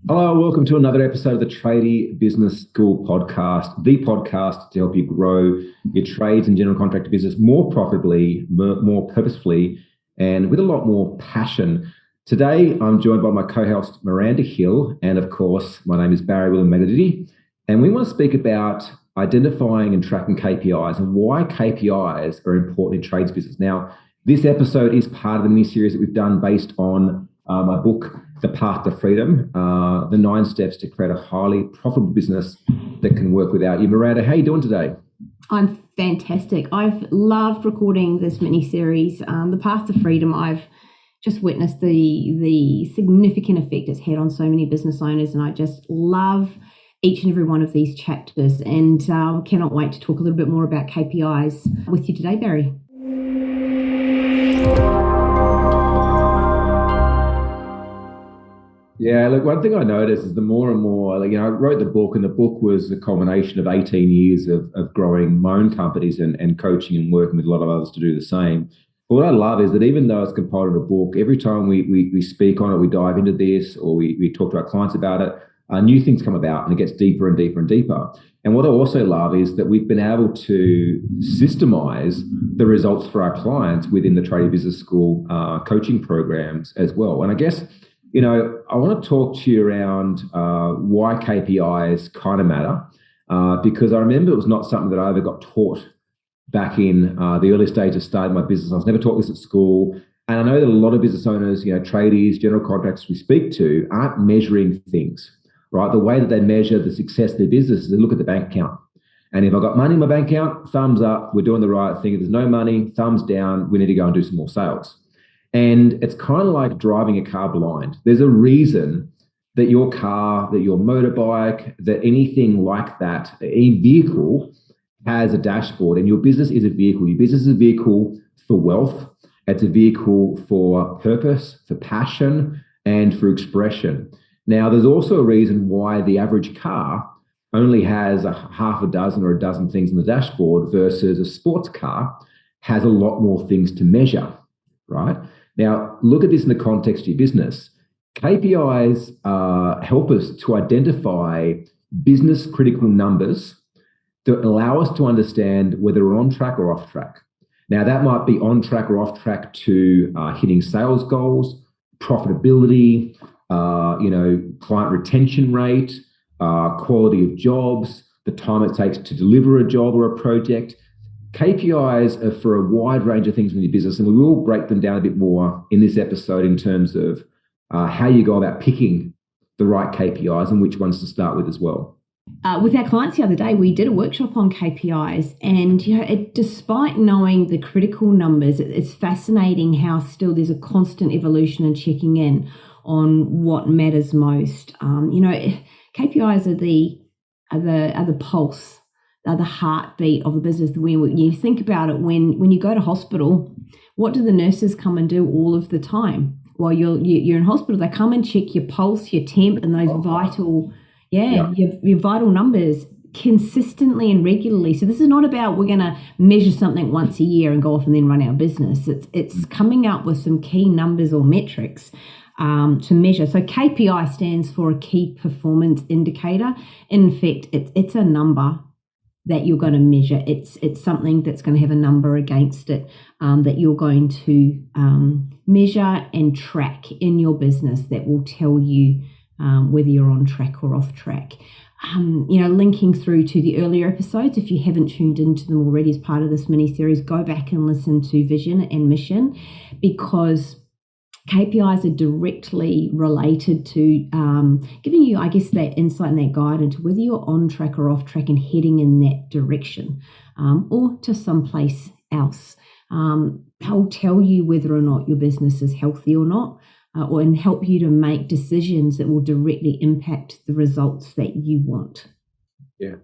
Hello, welcome to another episode of the Tradie Business School podcast, the podcast to help you grow your trades and general contractor business more profitably, more purposefully, and with a lot more passion. Today, I'm joined by my co-host Miranda Hill, and of course, my name is Barry William Magadidi, and we want to speak about identifying and tracking KPIs and why KPIs are important in trades business. Now, this episode is part of the mini-series that we've done based on my book, The Path to Freedom, the 9 steps to create a highly profitable business that can work without you. Miranda, how are you doing today? I'm fantastic. I've loved recording this mini-series. The Path to Freedom, I've just witnessed the significant effect it's had on so many business owners, and I just love each and every one of these chapters, and cannot wait to talk a little bit more about KPIs with you today, Barry. Yeah, look, one thing I noticed is the more and more, I wrote the book, and the book was a culmination of 18 years of growing my own companies and coaching and working with a lot of others to do the same. But what I love is that even though it's compiled in a book, every time we speak on it, we dive into this, or we talk to our clients about it, new things come about, and it gets deeper and deeper and deeper. And what I also love is that we've been able to systemize the results for our clients within the Tradie Business School coaching programs as well. And I guess, I want to talk to you around why KPIs kind of matter, because I remember it was not something that I ever got taught back in the early stage of starting my business. I was never taught this at school. And I know that a lot of business owners, tradies, general contractors we speak to aren't measuring things, right? The way that they measure the success of their business is they look at the bank account. And if I've got money in my bank account, thumbs up, we're doing the right thing. If there's no money, thumbs down, we need to go and do some more sales. And it's kind of like driving a car blind. There's a reason that your car, that your motorbike, that anything like that, any vehicle has a dashboard, and your business is a vehicle. Your business is a vehicle for wealth. It's a vehicle for purpose, for passion, and for expression. Now, there's also a reason why the average car only has a half a dozen or a dozen things on the dashboard versus a sports car has a lot more things to measure, right? Now, look at this in the context of your business. KPIs help us to identify business critical numbers that allow us to understand whether we're on track or off track. Now, that might be on track or off track to hitting sales goals, profitability, client retention rate, quality of jobs, the time it takes to deliver a job or a project. KPIs are for a wide range of things in your business, and we will break them down a bit more in this episode in terms of how you go about picking the right KPIs and which ones to start with as well. With our clients the other day, we did a workshop on KPIs, and despite knowing the critical numbers, it's fascinating how still there's a constant evolution and checking in on what matters most. KPIs are the pulse, are the heartbeat of the business. When you think about it, when you go to hospital, what do the nurses come and do all of the time? While you're in hospital, they come and check your pulse, your temp, and those vital. Your vital numbers consistently and regularly. So this is not about we're going to measure something once a year and go off and then run our business. It's coming up with some key numbers or metrics to measure. So KPI stands for a key performance indicator. In fact, it's a number that you're going to measure. It's something that's going to have a number against it that you're going to measure and track in your business that will tell you whether you're on track or off track. Linking through to the earlier episodes, if you haven't tuned into them already as part of this mini-series, go back and listen to Vision and Mission, because KPIs are directly related to giving you, I guess, that insight and that guide into whether you're on track or off track and heading in that direction or to someplace else. They'll tell you whether or not your business is healthy or not. And help you to make decisions that will directly impact the results that you want. Yeah.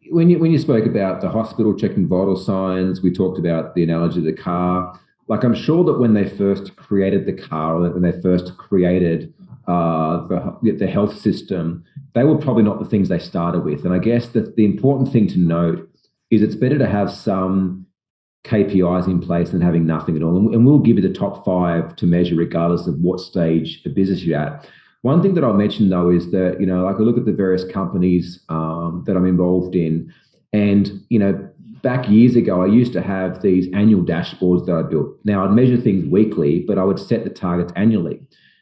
When you spoke about the hospital checking vital signs, we talked about the analogy of the car. Like, I'm sure that when they first created the car, or when they first created the health system, they were probably not the things they started with. And I guess that the important thing to note is it's better to have some KPIs in place than having nothing at all. And we'll give you the top 5 to measure regardless of what stage of business you're at. One thing that I'll mention though is that, like I look at the various companies that I'm involved in, and, back years ago, I used to have these annual dashboards that I built. Now I'd measure things weekly, but I would set the targets annually.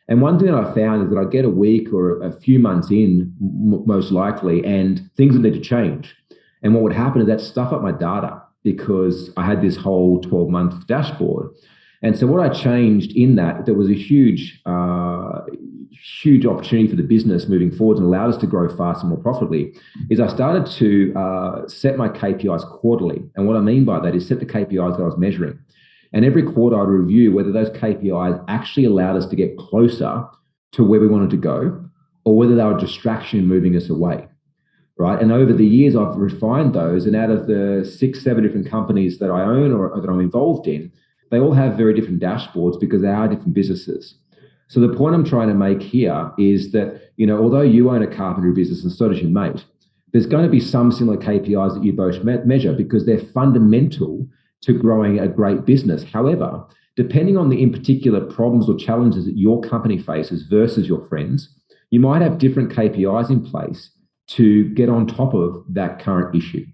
And one thing that I found is that I'd get a week or a few months in, most likely, and things would need to change. And what would happen is that stuff up my data because I had this whole 12-month dashboard. And so what I changed in that, there was a huge opportunity for the business moving forward and allowed us to grow faster and more profitably, is I started to set my KPIs quarterly. And what I mean by that is set the KPIs that I was measuring. And every quarter I'd review whether those KPIs actually allowed us to get closer to where we wanted to go, or whether they were a distraction moving us away. Right. And over the years, I've refined those. And out of the 6-7 different companies that I own or that I'm involved in, they all have very different dashboards because they are different businesses. So the point I'm trying to make here is that, although you own a carpentry business and so does your mate, there's going to be some similar KPIs that you both measure because they're fundamental to growing a great business. However, depending on the in particular problems or challenges that your company faces versus your friends, you might have different KPIs in place to get on top of that current issue,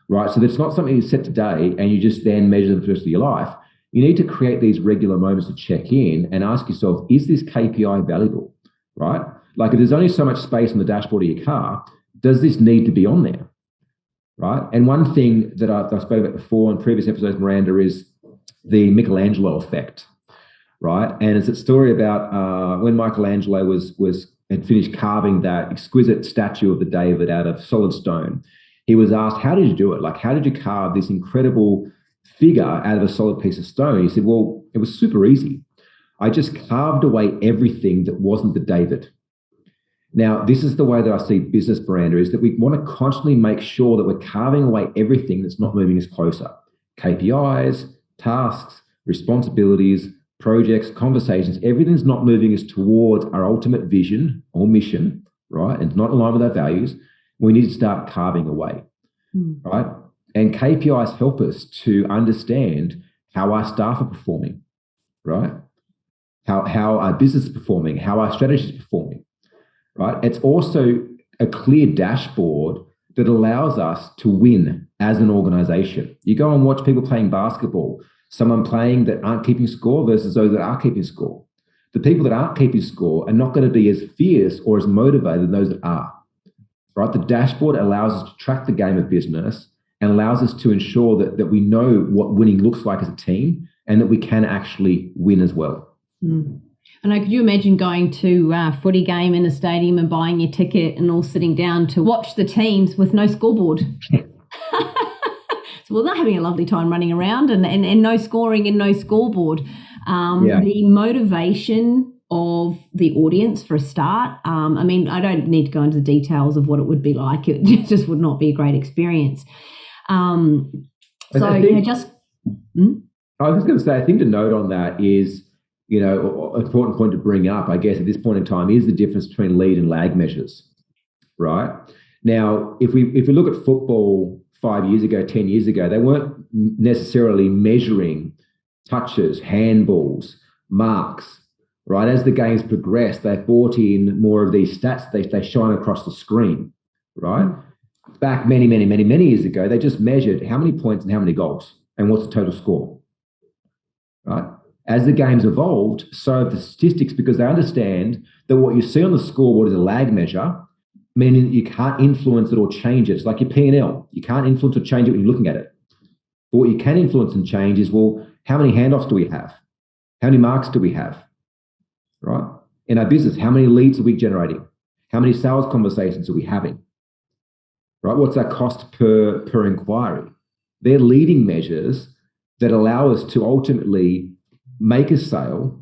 right? So that's not something you set today and you just then measure them for the rest of your life. You need to create these regular moments to check in and ask yourself, is this KPI valuable, right? Like if there's only so much space on the dashboard of your car, does this need to be on there, right? And one thing that I've spoken about before in previous episodes, Miranda, is the Michelangelo effect, right? And it's a story about when Michelangelo had finished carving that exquisite statue of the David out of solid stone. He was asked, how did you do it? Like, how did you carve this incredible figure out of a solid piece of stone? He said, well, it was super easy. I just carved away everything that wasn't the David. Now, this is the way that I see business, Miranda, is that we want to constantly make sure that we're carving away everything that's not moving us closer. KPIs, tasks, responsibilities, projects, conversations, everything's not moving us towards our ultimate vision or mission, right? And it's not in line with our values. We need to start carving away, right? And KPIs help us to understand how our staff are performing, right? How our business is performing, how our strategy is performing, right? It's also a clear dashboard that allows us to win as an organization. You go and watch people playing basketball, someone playing that aren't keeping score versus those that are keeping score. The people that aren't keeping score are not going to be as fierce or as motivated as those that are, right? The dashboard allows us to track the game of business and allows us to ensure that we know what winning looks like as a team and that we can actually win as well. Mm. And could you imagine going to a footy game in the stadium and buying your ticket and all sitting down to watch the teams with no scoreboard? So, well, they're having a lovely time running around and no scoring and no scoreboard. The motivation of the audience for a start. I mean, I don't need to go into the details of what it would be like. It just would not be a great experience. I was just going to say, I think the note on that is, an important point to bring up, I guess, at this point in time is the difference between lead and lag measures, right? Now, if we look at football 5 years ago, 10 years ago, they weren't necessarily measuring touches, handballs, marks, right? As the games progressed, they've brought in more of these stats. They shine across the screen, right? Back many years ago, they just measured how many points and how many goals and what's the total score, right? As the game's evolved, so have the statistics, because they understand that what you see on the scoreboard is a lag measure, meaning that you can't influence it or change it. It's like your P&L. You can't influence or change it when you're looking at it. But what you can influence and change is, well, how many handoffs do we have? How many marks do we have, right? In our business, how many leads are we generating? How many sales conversations are we having, right? What's our cost per inquiry? They're leading measures that allow us to ultimately make a sale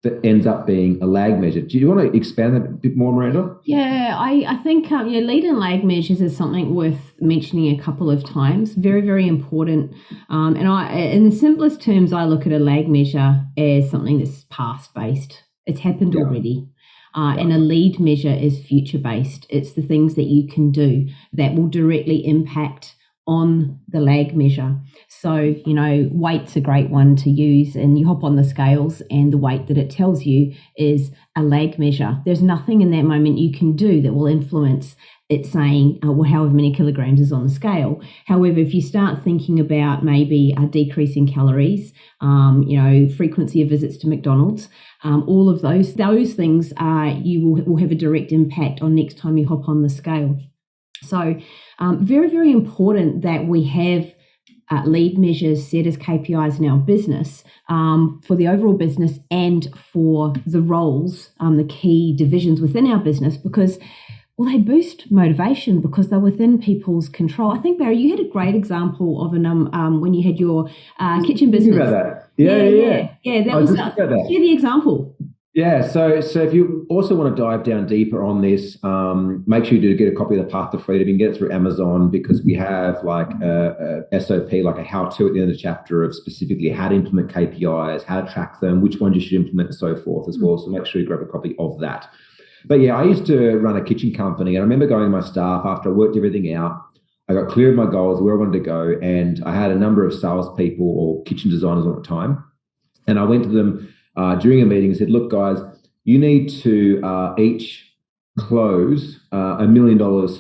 that ends up being a lag measure. Do you want to expand that a bit more, Miranda? Yeah, I think lead and lag measures is something worth mentioning a couple of times. Very, very important. And in the simplest terms, I look at a lag measure as something that's past-based. It's happened already. And a lead measure is future-based. It's the things that you can do that will directly impact on the lag measure. So, weight's a great one to use, and you hop on the scales and the weight that it tells you is a lag measure. There's nothing in that moment you can do that will influence it saying, however many kilograms is on the scale. However, if you start thinking about maybe a decrease in calories, frequency of visits to McDonald's, all of those things will have a direct impact on next time you hop on the scale. So very, very important that we have lead measures set as KPIs in our business for the overall business and for the roles, the key divisions within our business, because they boost motivation because they're within people's control. I think, Barry, you had a great example of when you had your kitchen business. About that. Yeah. That was share the example. Yeah, so if you also want to dive down deeper on this, make sure you do get a copy of the Path to Freedom. You can get it through Amazon, because we have like a SOP, like a how-to at the end of the chapter of specifically how to implement KPIs, how to track them, which ones you should implement, and so forth as well. So make sure you grab a copy of that. But yeah, I used to run a kitchen company, and I remember going to my staff after I worked everything out. I got clear of my goals, where I wanted to go, and I had a number of salespeople or kitchen designers at the time, and I went to them during a meeting and said, look, guys, you need to each close $1 million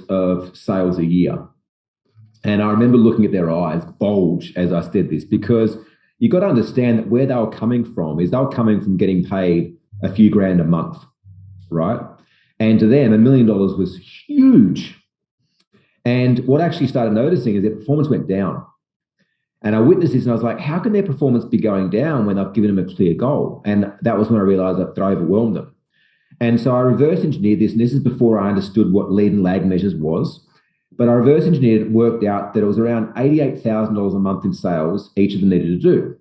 of sales a year. And I remember looking at their eyes bulge as I said this, because you got to understand that where they were coming from is they were coming from getting paid a few grand a month, right? And to them, $1 million was huge. And what I actually started noticing is their performance went down. And I witnessed this and I was like, how can their performance be going down when I've given them a clear goal? And that was when I realized that I overwhelmed them. And so I reverse engineered this, and this is before I understood what lead and lag measures was. But I reverse engineered it, worked out that it was around $88,000 a month in sales each of them needed to do.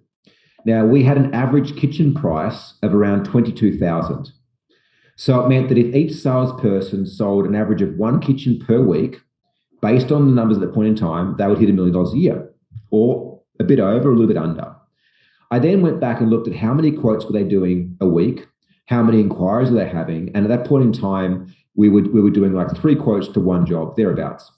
Now, we had an average kitchen price of around $22,000. So it meant that if each salesperson sold an average of one kitchen per week, based on the numbers at that point in time, they would hit $1 million a year, or a bit over, a little bit under. I then went back and looked at how many quotes were they doing a week, how many inquiries were they having, and at that point in time, we were doing like 3 quotes to 1 job, thereabouts.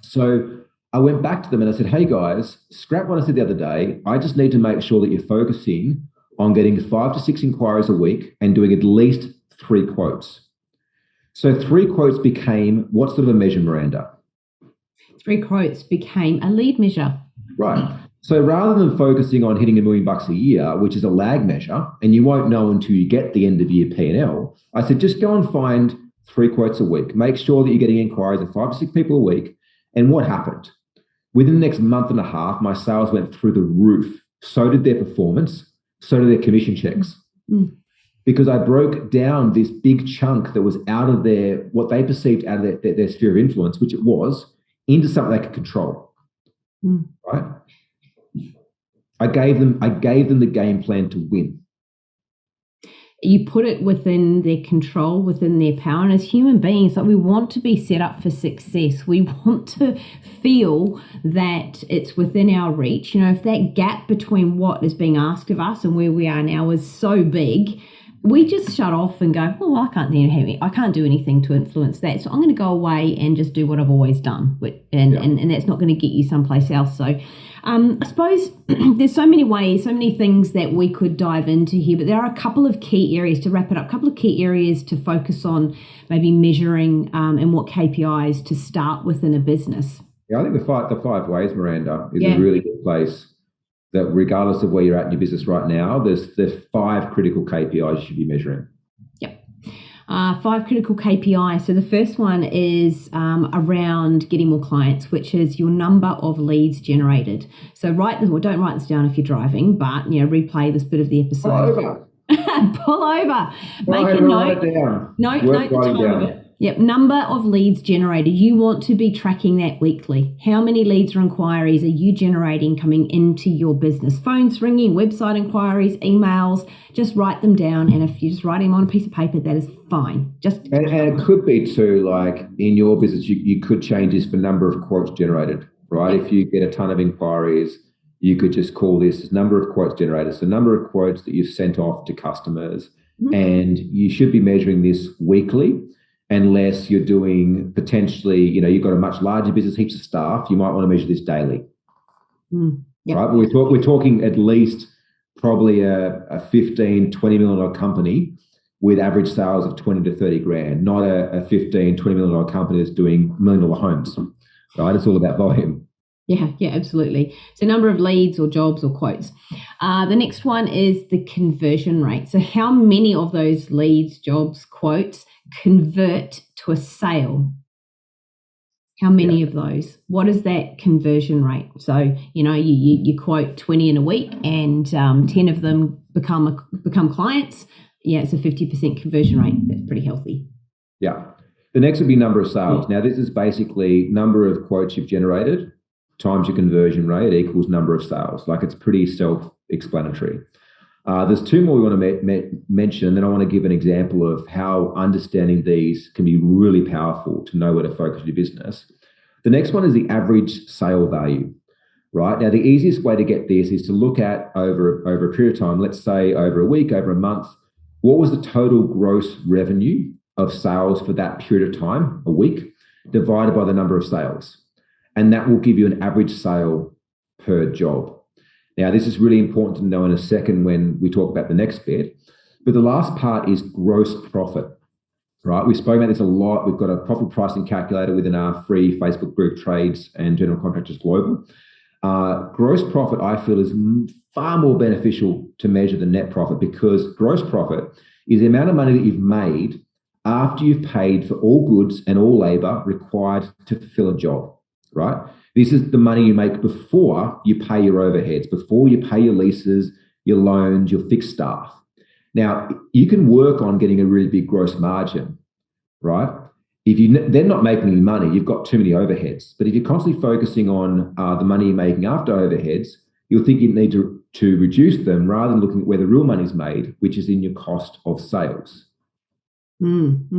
So I went back to them and I said, hey guys, scrap what I said the other day. I just need to make sure that you're focusing on getting 5 to 6 inquiries a week and doing at least 3 quotes. So 3 quotes became what sort of a measure, Miranda? 3 quotes became a lead measure. Right. So rather than focusing on hitting $1 million a year, which is a lag measure, and you won't know until you get the end of year P&L, I said, just go and find 3 quotes a week. Make sure that you're getting inquiries of 5 to 6 people a week. And what happened? Within the next month and a half, my sales went through the roof. So did their performance. So did their commission checks. Because I broke down this big chunk that was out of what they perceived out of their sphere of influence, which it was, into something they could control. Right? I gave them the game plan to win. You put it within their control, within their power. And as human beings, we want to be set up for success. We want to feel that it's within our reach. If that gap between what is being asked of us and where we are now is so big, we just shut off and go, well, I can't do anything to influence that. So I'm going to go away and just do what I've always done. And that's not going to get you someplace else. So I suppose there's so many ways, so many things that we could dive into here, but there are a couple of key areas to wrap it up, a couple of key areas to focus on maybe measuring and what KPIs to start with in a business. Yeah, I think the 5 ways, Miranda, is a really good place. That regardless of where you're at in your business right now, there's 5 critical KPIs you should be measuring. Yep. 5 critical KPIs. So the first one is around getting more clients, which is your number of leads generated. So don't write this down if you're driving, but replay this bit of the episode. Pull over. Make a note. Note the time of it. Yep, number of leads generated. You want to be tracking that weekly. How many leads or inquiries are you generating coming into your business? Phones ringing, website inquiries, emails, just write them down. And if you're just writing them on a piece of paper, that is fine. And it could be too, like in your business, you could change this for number of quotes generated, right? Yep. If you get a ton of inquiries, you could just call this number of quotes generated. So number of quotes that you've sent off to customers. And you should be measuring this weekly. unless you're doing potentially, you've got a much larger business, heaps of staff. You might want to measure this daily, Yep. right? We're talking at least probably a 15, $20 million company with average sales of 20 to 30 grand, not a 15, $20 million company that's doing $1 million homes, right? It's all about volume. Yeah, absolutely. So number of leads or jobs or quotes. The next one is the conversion rate. So how many of those leads, jobs, quotes convert to a sale? How many of those? What is that conversion rate? So, you quote 20 in a week and 10 of them become clients. Yeah, it's a 50% conversion rate. That's pretty healthy. Yeah. The next would be number of sales. Now, this is basically number of quotes you've generated times your conversion rate equals number of sales. Like, it's pretty self-explanatory. There's two more we want to mention, and then I want to give an example of how understanding these can be really powerful to know where to focus your business. The next one is the average sale value, right? Now, the easiest way to get this is to look at over a period of time, let's say over a week, over a month, what was the total gross revenue of sales for that period of time, a week, divided by the number of sales. And that will give you an average sale per job. Now, this is really important to know in a second when we talk about the next bit. But the last part is gross profit, right? We've spoken about this a lot. We've got a profit pricing calculator within our free Facebook group, Trades and General Contractors Global. Gross profit, I feel, is far more beneficial to measure than net profit, because gross profit is the amount of money that you've made after you've paid for all goods and all labor required to fulfill a job, right? This is the money you make before you pay your overheads, before you pay your leases, your loans, your fixed staff. Now, you can work on getting a really big gross margin, right? If they're not making any money, you've got too many overheads. But if you're constantly focusing on the money you're making after overheads, you'll think you need to reduce them rather than looking at where the real money's made, which is in your cost of sales. And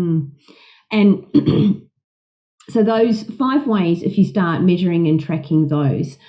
so those 5 ways, if you start measuring and tracking those,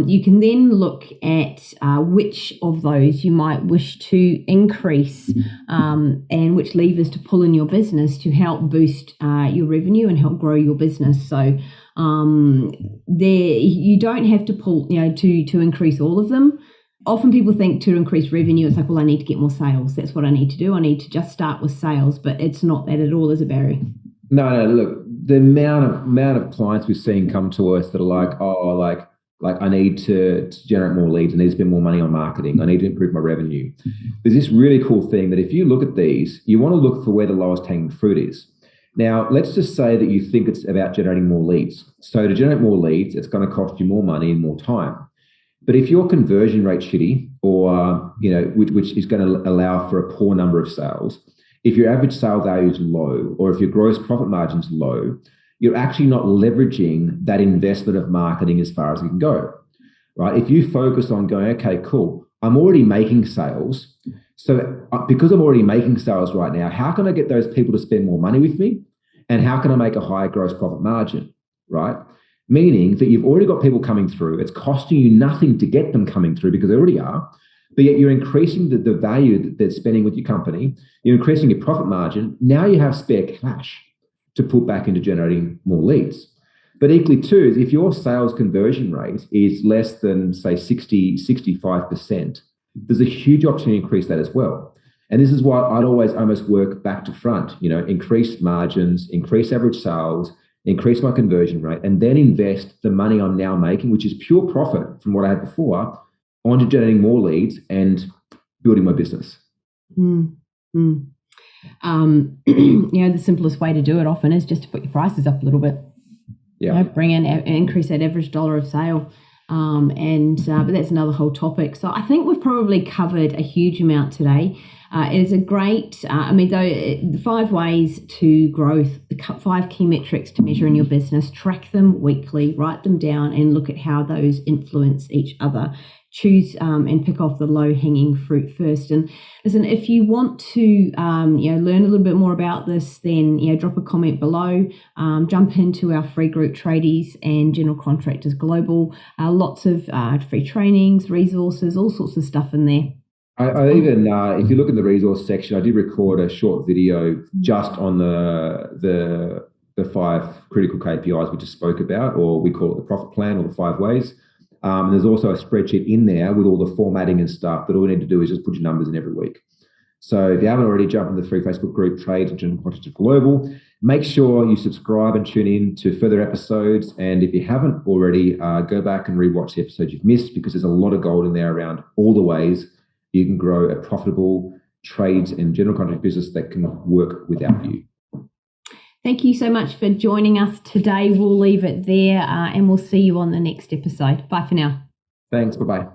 you can then look at which of those you might wish to increase and which levers to pull in your business to help boost your revenue and help grow your business. So you don't have to pull, to increase all of them. Often people think to increase revenue, it's like, well, I need to get more sales. That's what I need to do. I need to just start with sales, but it's not that at all, is it, Barry? No, look, the amount of clients we've seen come to us that are like, I need to generate more leads. I need to spend more money on marketing. I need to improve my revenue. There's this really cool thing that if you look at these, you want to look for where the lowest hanging fruit is. Now, let's just say that you think it's about generating more leads. So to generate more leads, it's going to cost you more money and more time. But if your conversion rate's shitty, or which is going to allow for a poor number of sales, if your average sale value is low, or if your gross profit margin is low, you're actually not leveraging that investment of marketing as far as you can go, right? If you focus on going, okay, cool, I'm already making sales. So because I'm already making sales right now, how can I get those people to spend more money with me? And how can I make a higher gross profit margin, right? Meaning that you've already got people coming through. It's costing you nothing to get them coming through because they already are. But yet you're increasing the value that they're spending with your company. You're increasing your profit margin. Now you have spare cash to put back into generating more leads. But equally too, is if your sales conversion rate is less than, say, 65%, there's a huge opportunity to increase that as well. And this is why I'd always almost work back to front, increase margins, increase average sales, increase my conversion rate, and then invest the money I'm now making, which is pure profit from what I had before, onto generating more leads and building my business. The simplest way to do it often is just to put your prices up a little bit. Yeah. Bring in, increase that average dollar of sale. But that's another whole topic. So I think we've probably covered a huge amount today. It is a great, the 5 ways to growth, the 5 key metrics to measure in your business, track them weekly, write them down and look at how those influence each other. Choose and pick off the low-hanging fruit first. And listen, if you want to, learn a little bit more about this, then, drop a comment below. Jump into our free group, Tradies and General Contractors Global. Lots of free trainings, resources, all sorts of stuff in there. I even, if you look in the resource section, I did record a short video just on the 5 critical KPIs we just spoke about, or we call it the profit plan, or the 5 ways. And there's also a spreadsheet in there with all the formatting and stuff that all we need to do is just put your numbers in every week. So if you haven't already, jump in the free Facebook group, Trades and General Contractors Global. Make sure you subscribe and tune in to further episodes. And if you haven't already, go back and rewatch the episodes you've missed, because there's a lot of gold in there around all the ways you can grow a profitable trades and general contract business that can work without you. Thank you so much for joining us today. We'll leave it there and we'll see you on the next episode. Bye for now. Thanks. Bye-bye.